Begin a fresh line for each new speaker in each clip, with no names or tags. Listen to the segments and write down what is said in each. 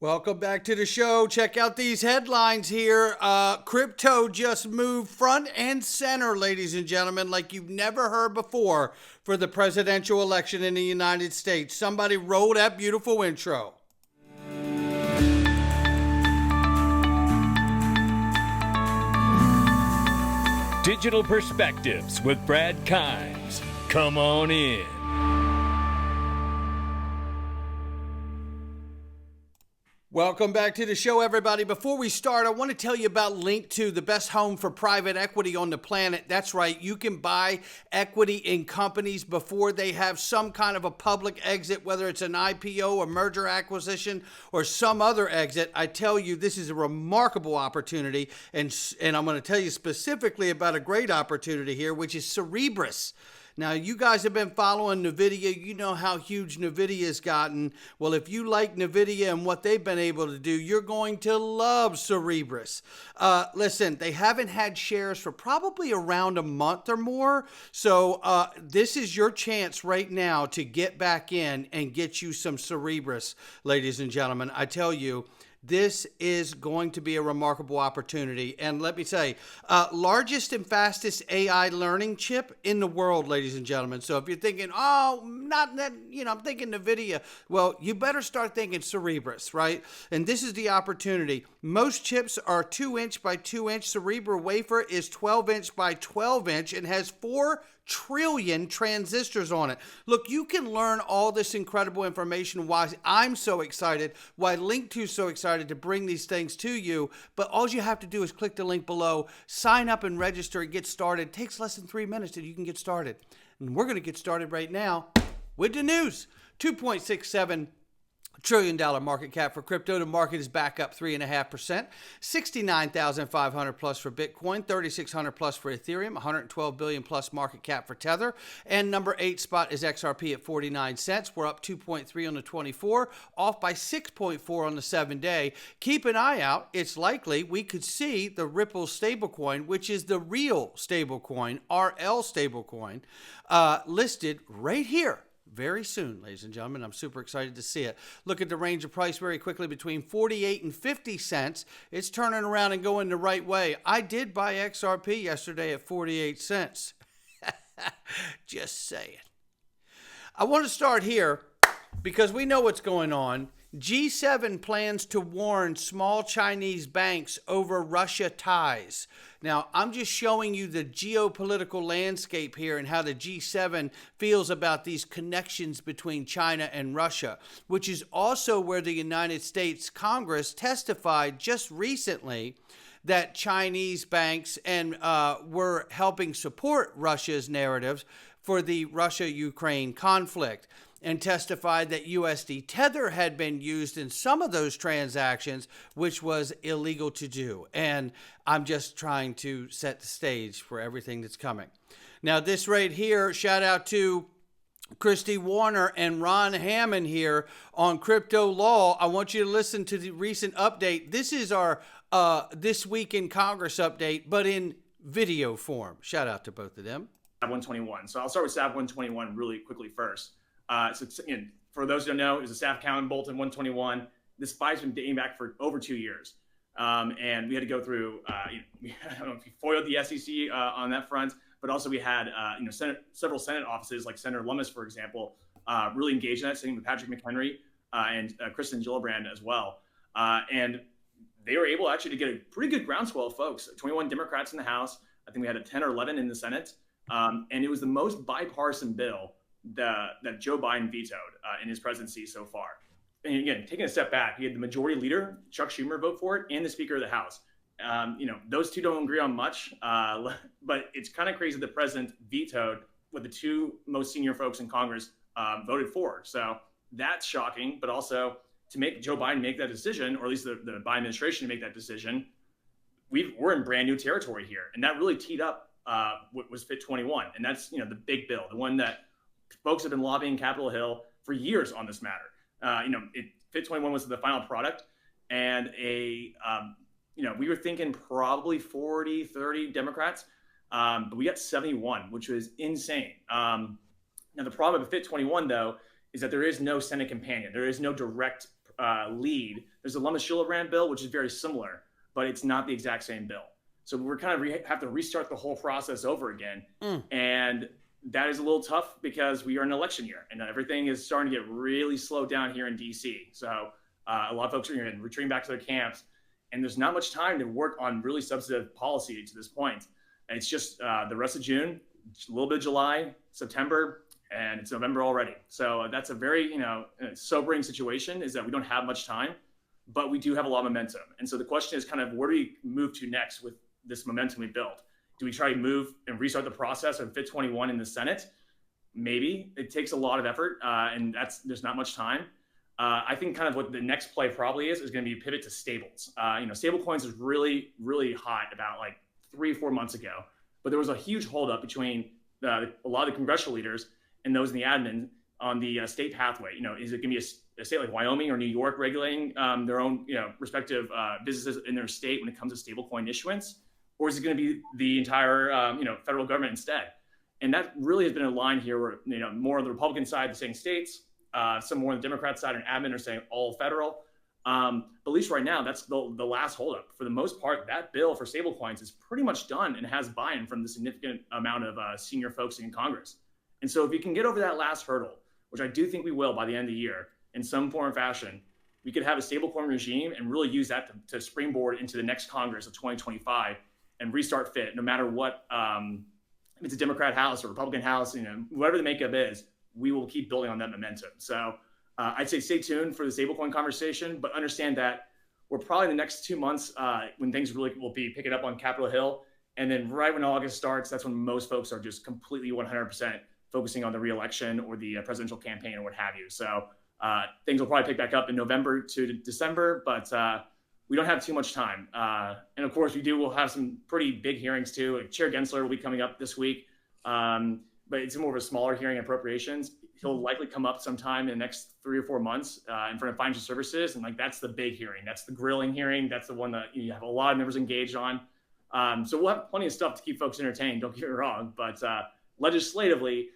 Welcome back to the show. Check out these headlines here. Crypto just moved front and center, ladies and gentlemen, like you've never heard before for the presidential election in the United States. Somebody roll that beautiful intro.
Digital Perspectives with Brad Kimes. Come on in.
Welcome back to the show, everybody. Before we start, I want to tell you about Link2, the best home for private equity on the planet. That's right. You can buy equity in companies before they have some kind of a public exit, whether it's an IPO, a merger acquisition, or some other exit. I tell you, this is a remarkable opportunity, and I'm going to tell you specifically about a great opportunity here, which is Cerebras. Now, you guys have been following NVIDIA. You know how huge NVIDIA has gotten. Well, if you like NVIDIA and what they've been able to do, you're going to love Cerebras. Listen, they haven't had shares for probably around a month or more. So this is your chance right now to get back in and get you some Cerebras, ladies and gentlemen. I tell you, this is going to be a remarkable opportunity. And let me say, largest and fastest AI learning chip in the world, ladies and gentlemen. So if you're thinking, oh, not that, I'm thinking NVIDIA. Well, you better start thinking Cerebras, right? And this is the opportunity. Most chips are 2-inch by 2-inch. Cerebra wafer is 12-inch by 12-inch and has 4 trillion transistors on it. Look, you can learn all this incredible information, why I'm so excited, why Link2 is so excited to bring these things to you. But all you have to do is click the link below, sign up and register and get started. It takes less than 3 minutes and you can get started. And we're going to get started right now with the news. $2.67 trillion market cap for crypto. The market is back up 3.5%. 69,500 plus for Bitcoin, 3,600 plus for Ethereum, 112 billion plus market cap for Tether. And number 8 spot is XRP at 49 cents. We're up 2.3 on the 24, off by 6.4 on the 7-day. Keep an eye out. It's likely we could see the Ripple stablecoin, which is the real stablecoin, RL stablecoin, listed right here very soon, ladies and gentlemen. I'm super excited to see it. Look at the range of price very quickly between 48 and 50 cents. It's turning around and going the right way. I did buy XRP yesterday at 48 cents. Just saying. I want to start here because we know what's going on. G7 plans to warn small Chinese banks over Russia ties. Now, I'm just showing you the geopolitical landscape here and how the G7 feels about these connections between China and Russia, which is also where the United States Congress testified just recently that Chinese banks and were helping support Russia's narratives for the Russia-Ukraine conflict, and testified that USD Tether had been used in some of those transactions, which was illegal to do. And I'm just trying to set the stage for everything that's coming. Now, this right here, shout out to Christy Warner and Ron Hammond here on Crypto Law. I want you to listen to the recent update. This is our This Week in Congress update, but in video form. Shout out to both of them.
121. So I'll start with SAF 121 really quickly first. For those who don't know, it was a SAF count Bolton 121. This spike's been dating back for over 2 years. And we had to go through, I don't know if we foiled the SEC on that front, but also we had, several Senate offices, like Senator Lummis, for example, really engaged in that, sitting with Patrick McHenry and Kristen Gillibrand as well. And they were able actually to get a pretty good groundswell of folks, 21 Democrats in the House. I think we had a 10 or 11 in the Senate. And it was the most bipartisan bill that Joe Biden vetoed in his presidency so far. And again, taking a step back, he had the majority leader, Chuck Schumer, vote for it, and the Speaker of the House. Those two don't agree on much, but it's kind of crazy the president vetoed what the two most senior folks in Congress voted for. So that's shocking, but also to make Joe Biden make that decision, or at least the Biden administration make that decision, we're in brand new territory here. And that really teed up what was Fit 21. And that's, the big bill, the one that folks have been lobbying Capitol Hill for years on this matter. Fit 21 was the final product, and we were thinking probably 40, 30 Democrats, but we got 71, which was insane. Now, the problem with Fit 21, though, is that there is no Senate companion. There is no direct lead. There's a Lummis-Gillibrand bill, which is very similar, but it's not the exact same bill. So we're kind of have to restart the whole process over again. And that is a little tough because we are in an election year and everything is starting to get really slowed down here in DC. So a lot of folks are retreating back to their camps, and there's not much time to work on really substantive policy to this point. And it's just the rest of June, a little bit of July, September, and it's November already. So that's a very, sobering situation, is that we don't have much time, but we do have a lot of momentum. And so the question is kind of, where do we move to next with this momentum we built? Do we try to move and restart the process of FIT 21 in the Senate? Maybe. It takes a lot of effort, and there's not much time. I think kind of what the next play probably is going to be pivot to stables. Stable coins was really, really hot about like 3-4 months ago, but there was a huge holdup between a lot of the congressional leaders and those in the admin on the state pathway. Is it going to be a state like Wyoming or New York regulating their own, respective businesses in their state when it comes to stablecoin issuance? Or is it going to be the entire, federal government instead? And that really has been a line here where, more on the Republican side are saying states, some more on the Democrat side and admin are saying all federal. But at least right now, that's the last holdup. For the most part, that bill for stablecoins is pretty much done and has buy-in from the significant amount of senior folks in Congress. And so if we can get over that last hurdle, which I do think we will by the end of the year in some form or fashion, we could have a stablecoin regime and really use that to springboard into the next Congress of 2025 and restart FIT, no matter what, if it's a Democrat House or Republican House, whatever the makeup is, we will keep building on that momentum. So I'd say stay tuned for the stablecoin conversation, but understand that we're probably in the next 2 months when things really will be picking up on Capitol Hill. And then right when August starts, that's when most folks are just completely 100% focusing on the reelection or the presidential campaign or what have you. So things will probably pick back up in November to December, but we don't have too much time. And of course, we'll have some pretty big hearings too. Like Chair Gensler will be coming up this week, but it's more of a smaller hearing on appropriations. He'll likely come up sometime in the next 3 or 4 months in front of financial services. And that's the big hearing. That's the grilling hearing. That's the one that you have a lot of members engaged on. So we'll have plenty of stuff to keep folks entertained. Don't get me wrong, but legislatively,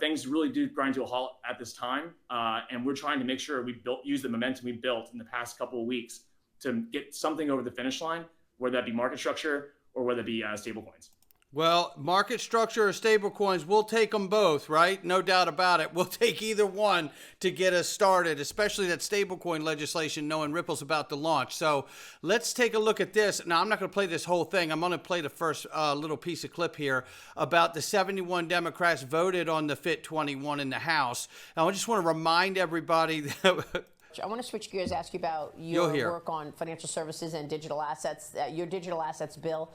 things really do grind to a halt at this time. And we're trying to make sure we use the momentum we built in the past couple of weeks to get something over the finish line, whether that be market structure or whether it be stablecoins.
Well, market structure or stable coins, we'll take them both, right? No doubt about it. We'll take either one to get us started, especially that stablecoin legislation, knowing Ripple's about to launch. So let's take a look at this. Now, I'm not going to play this whole thing. I'm going to play the first little piece of clip here about the 71 Democrats voted on the FIT 21 in the House. Now, I just want to remind everybody that
I want to switch gears, ask you about your work on financial services and digital assets, your digital assets bill.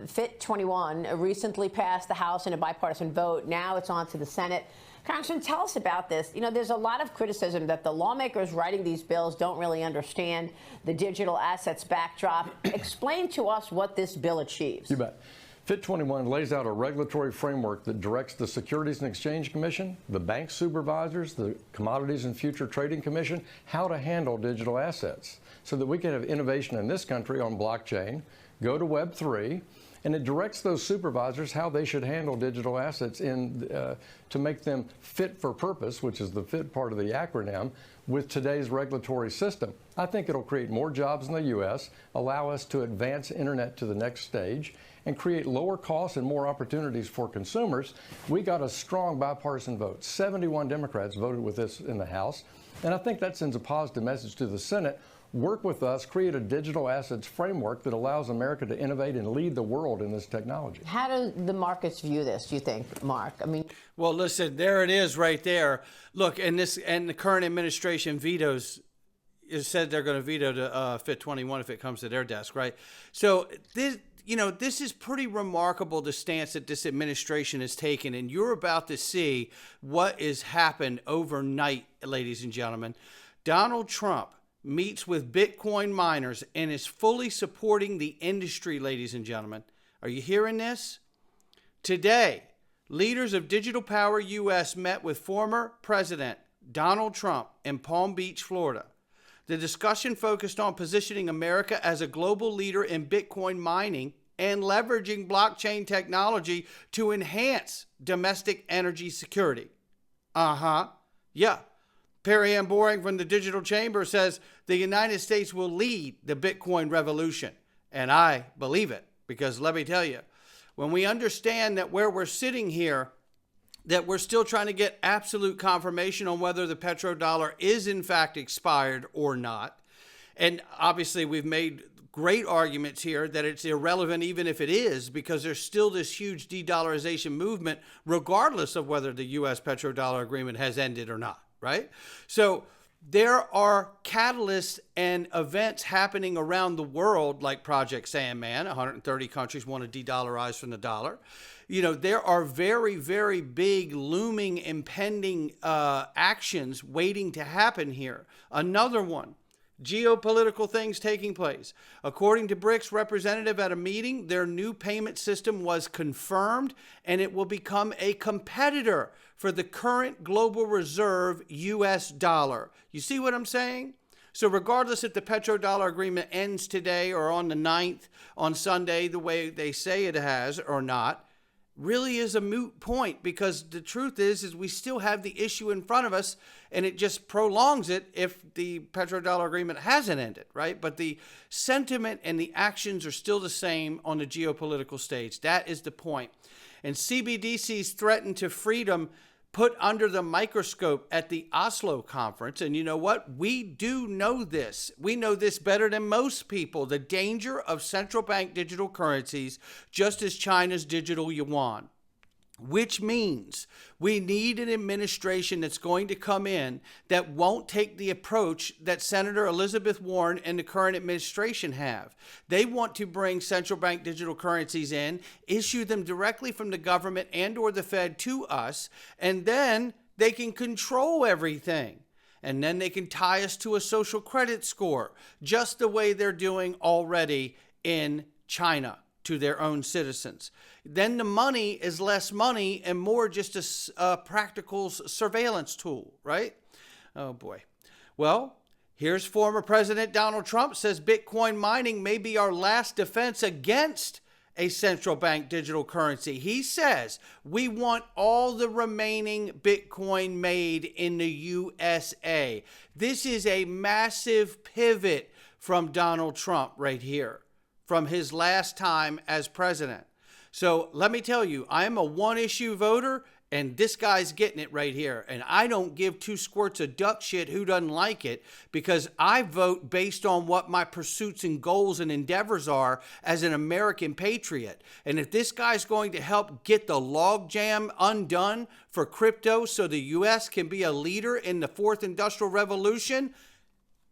FIT 21 recently passed the House in a bipartisan vote. Now it's on to the Senate. Congressman, tell us about this. There's a lot of criticism that the lawmakers writing these bills don't really understand the digital assets backdrop. Explain to us what this bill achieves.
You bet. FIT 21 lays out a regulatory framework that directs the Securities and Exchange Commission, the bank supervisors, the Commodities and Future Trading Commission, how to handle digital assets so that we can have innovation in this country on blockchain, go to Web3, and it directs those supervisors how they should handle digital assets to make them fit for purpose, which is the FIT part of the acronym, with today's regulatory system. I think it'll create more jobs in the U.S., allow us to advance internet to the next stage, and create lower costs and more opportunities for consumers. We got a strong bipartisan vote. 71 Democrats voted with this in the House, and I think that sends a positive message to the Senate. Work with us, create a digital assets framework that allows America to innovate and lead the world in this technology.
How do the markets view this, do you think, Mark?
Well, listen, there it is right there. Look, and the current administration said they're going to veto the FIT 21 if it comes to their desk, right? So this is pretty remarkable, the stance that this administration has taken, and you're about to see what has happened overnight, ladies and gentlemen. Donald Trump meets with Bitcoin miners and is fully supporting the industry, ladies and gentlemen. Are you hearing this? Today, leaders of Digital Power US met with former President Donald Trump in Palm Beach, Florida. The discussion focused on positioning America as a global leader in Bitcoin mining and leveraging blockchain technology to enhance domestic energy security. Yeah. Perry Ann Boring from the Digital Chamber says the United States will lead the Bitcoin revolution. And I believe it, because let me tell you, when we understand that where we're sitting here, that we're still trying to get absolute confirmation on whether the petrodollar is in fact expired or not. And obviously we've made great arguments here that it's irrelevant even if it is, because there's still this huge de-dollarization movement regardless of whether the U.S. petrodollar agreement has ended or not, right? So there are catalysts and events happening around the world like Project Sandman. 130 countries want to de-dollarize from the dollar. You know, there are very, very big looming impending actions waiting to happen here. Another one, geopolitical things taking place. According to BRICS representative at a meeting, their new payment system was confirmed and it will become a competitor for the current global reserve US dollar. You see what I'm saying? So regardless if the petrodollar agreement ends today or on the 9th, on Sunday, the way they say it has or not, really is a moot point, because the truth is we still have the issue in front of us, and it just prolongs it if the petrodollar agreement hasn't ended, right? But the sentiment and the actions are still the same on the geopolitical stage. That is the point. And CBDCs threaten to freedom put under the microscope at the Oslo conference. And you know what? We do know this. We know this better than most people. The danger of central bank digital currencies, just as China's digital yuan. Which means we need an administration that's going to come in that won't take the approach that Senator Elizabeth Warren and the current administration have. They want to bring central bank digital currencies in, issue them directly from the government and or the Fed to us, and then they can control everything. And then they can tie us to a social credit score, just the way they're doing already in China to their own citizens. Then the money is less money and more just a practical surveillance tool, right? Oh boy. Well, here's former President Donald Trump says Bitcoin mining may be our last defense against a central bank digital currency. He says we want all the remaining Bitcoin made in the USA. This is a massive pivot from Donald Trump right here, from his last time as president. So let me tell you, I am a one-issue voter, and this guy's getting it right here. And I don't give two squirts of duck shit who doesn't like it, because I vote based on what my pursuits and goals and endeavors are as an American patriot. And if this guy's going to help get the logjam undone for crypto so the U.S. can be a leader in the fourth industrial revolution,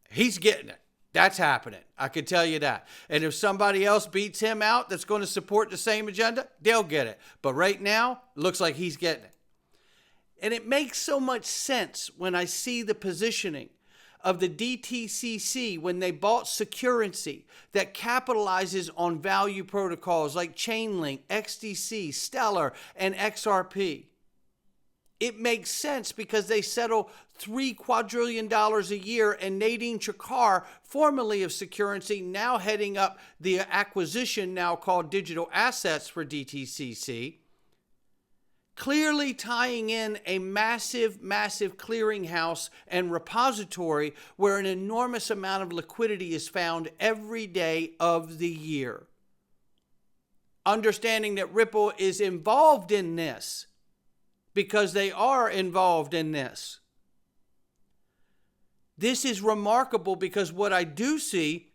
he's getting it. That's happening. I can tell you that. And if somebody else beats him out that's going to support the same agenda, they'll get it. But right now, it looks like he's getting it. And it makes so much sense when I see the positioning of the DTCC when they bought Securrency that capitalizes on value protocols like Chainlink, XDC, Stellar, and XRP. It makes sense because they settle $3 quadrillion a year, and Nadine Chakar, formerly of Securrency, now heading up the acquisition now called Digital Assets for DTCC, clearly tying in a massive, massive clearinghouse and repository where an enormous amount of liquidity is found every day of the year. Understanding that Ripple is involved in this, because they are involved in this. This is remarkable, because what I do see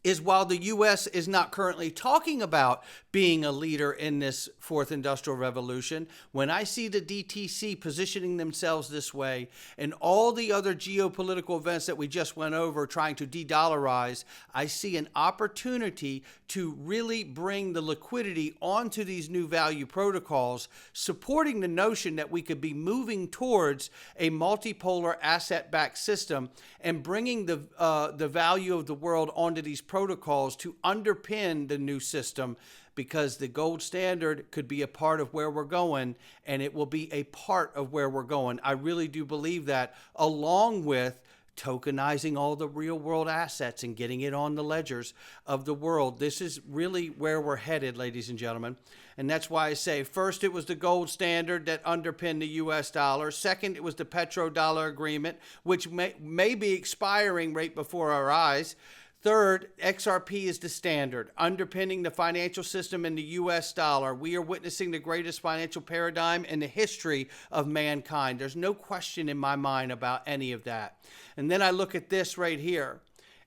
is while the U.S. is not currently talking about being a leader in this fourth industrial revolution, when I see the DTC positioning themselves this way and all the other geopolitical events that we just went over trying to de-dollarize, I see an opportunity to really bring the liquidity onto these new value protocols, supporting the notion that we could be moving towards a multipolar asset-backed system and bringing the value of the world onto these protocols to underpin the new system, because the gold standard could be a part of where we're going, and it will be a part of where we're going. I really do believe that, along with tokenizing all the real world assets and getting it on the ledgers of the world. This is really where we're headed, ladies and gentlemen. And that's why I say, first, it was the gold standard that underpinned the US dollar. Second, it was the petrodollar agreement, which may be expiring right before our eyes. Third, XRP is the standard, underpinning the financial system in the US dollar. We are witnessing the greatest financial paradigm in the history of mankind. There's no question in my mind about any of that. And then I look at this right here.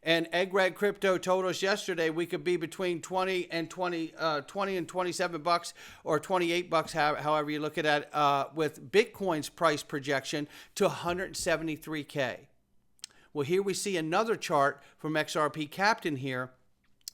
And Egg Red Crypto told us yesterday we could be between 20 and 27 bucks or 28 bucks, however you look at it, with Bitcoin's price projection to 173K. Well, here we see another chart from XRP Captain here,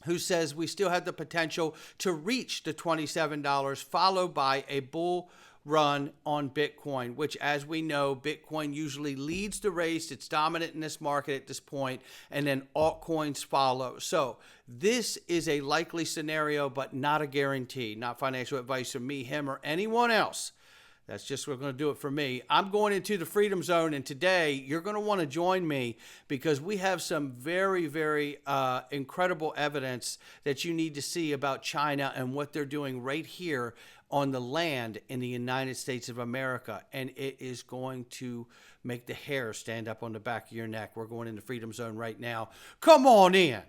who says we still have the potential to reach the $27, followed by a bull run on Bitcoin, which, as we know, Bitcoin usually leads the race. It's dominant in this market at this point, and then altcoins follow. So this is a likely scenario, but not a guarantee. Not financial advice from me, him, or anyone else. That's just what's going to do it for me. I'm going into the Freedom Zone, and today you're going to want to join me because we have some very, very incredible evidence that you need to see about China and what they're doing right here on the land in the United States of America. And it is going to make the hair stand up on the back of your neck. We're going into Freedom Zone right now. Come on in.